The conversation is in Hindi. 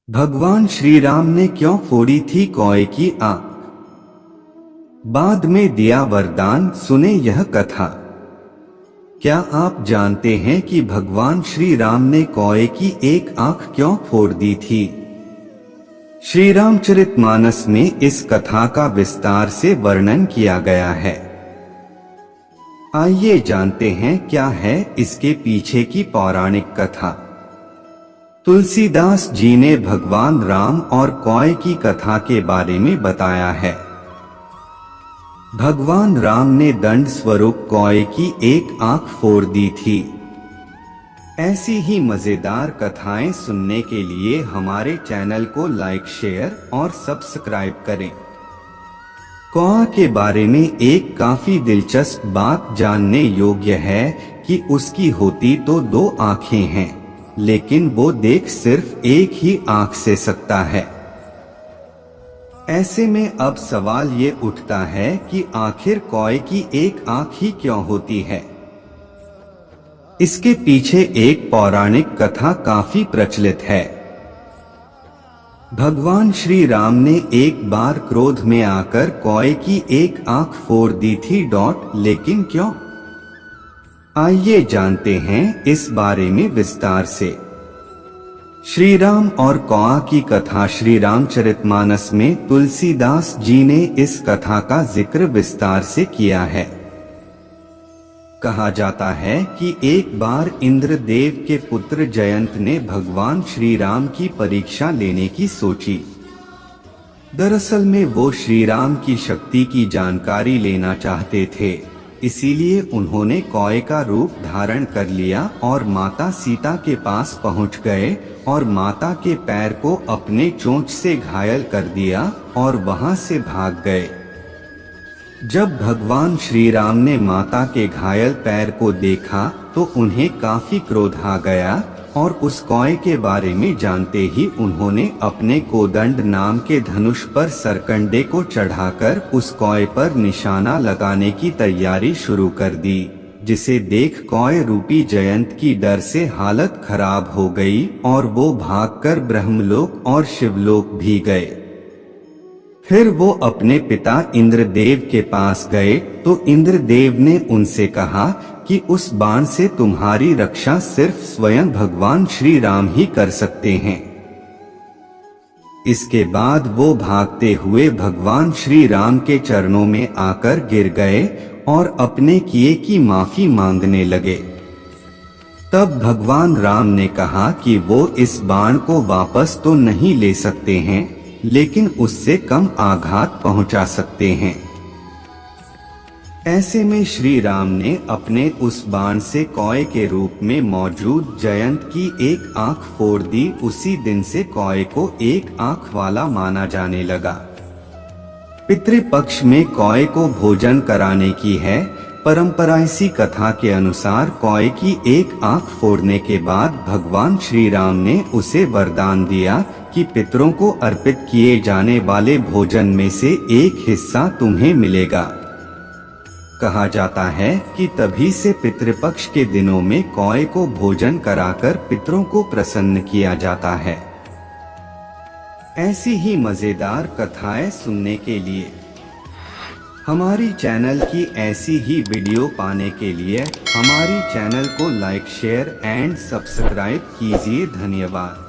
भगवान श्री राम ने क्यों फोड़ी थी कौए की आंख? बाद में दिया वरदान, सुने यह कथा। क्या आप जानते हैं कि भगवान श्री राम ने कौए की एक आंख क्यों फोड़ दी थी? श्री रामचरितमानस में इस कथा का विस्तार से वर्णन किया गया है। आइए जानते हैं क्या है इसके पीछे की पौराणिक कथा। तुलसीदास जी ने भगवान राम और कौए की कथा के बारे में बताया है। भगवान राम ने दंड स्वरूप कौए की एक आंख फोड़ दी थी। ऐसी ही मजेदार कथाएं सुनने के लिए हमारे चैनल को लाइक, शेयर और सब्सक्राइब करें। कौआ के बारे में एक काफी दिलचस्प बात जानने योग्य है कि उसकी होती तो दो आंखें हैं, लेकिन वो देख सिर्फ एक ही आंख से सकता है। ऐसे में अब सवाल ये उठता है कि आखिर कौए की एक आंख ही क्यों होती है? इसके पीछे एक पौराणिक कथा काफी प्रचलित है। भगवान श्री राम ने एक बार क्रोध में आकर कौए की एक आंख फोड़ दी थी। लेकिन क्यों? आइए जानते हैं इस बारे में विस्तार से। श्री राम और कौआ की कथा श्री रामचरितमानस में तुलसीदास जी ने इस कथा का जिक्र विस्तार से किया है। कहा जाता है कि एक बार इंद्रदेव के पुत्र जयंत ने भगवान श्री राम की परीक्षा लेने की सोची। दरअसल में वो श्री राम की शक्ति की जानकारी लेना चाहते थे, इसीलिए उन्होंने कौए का रूप धारण कर लिया और माता सीता के पास पहुंच गए और माता के पैर को अपने चोंच से घायल कर दिया और वहां से भाग गए। जब भगवान श्री राम ने माता के घायल पैर को देखा तो उन्हें काफी क्रोध आ गया और उस कौए के बारे में जानते ही उन्होंने अपने कोदंड नाम के धनुष पर सरकंडे को चढ़ाकर उस कौए पर निशाना लगाने की तैयारी शुरू कर दी, जिसे देख कौए रूपी जयंत की डर से हालत खराब हो गई और वो भागकर ब्रह्मलोक और शिवलोक भी गए। फिर वो अपने पिता इंद्रदेव के पास गए तो इंद्रदेव ने उनसे कहा कि उस बाण से तुम्हारी रक्षा सिर्फ स्वयं भगवान श्री राम ही कर सकते हैं। इसके बाद वो भागते हुए भगवान श्री राम के चरणों में आकर गिर गए और अपने किए की माफी मांगने लगे। तब भगवान राम ने कहा कि वो इस बाण को वापस तो नहीं ले सकते हैं, लेकिन उससे कम आघात पहुंचा सकते हैं। ऐसे में श्री राम ने अपने उस बाण से कौए के रूप में मौजूद जयंत की एक आंख फोड़ दी। उसी दिन से कौए को एक आंख वाला माना जाने लगा। पितृपक्ष में कौए को भोजन कराने की है परंपरा। इसी कथा के अनुसार कौए की एक आंख फोड़ने के बाद भगवान श्री राम ने उसे वरदान दिया कि पितरों को अर्पित किए जाने वाले भोजन में से एक हिस्सा तुम्हें मिलेगा। कहा जाता है कि तभी से पितृपक्ष के दिनों में कौए को भोजन कराकर पितरों को प्रसन्न किया जाता है। ऐसी ही मजेदार कथाएं सुनने के लिए हमारी चैनल की ऐसी ही वीडियो पाने के लिए हमारी चैनल को लाइक, शेयर एंड सब्सक्राइब कीजिए। धन्यवाद।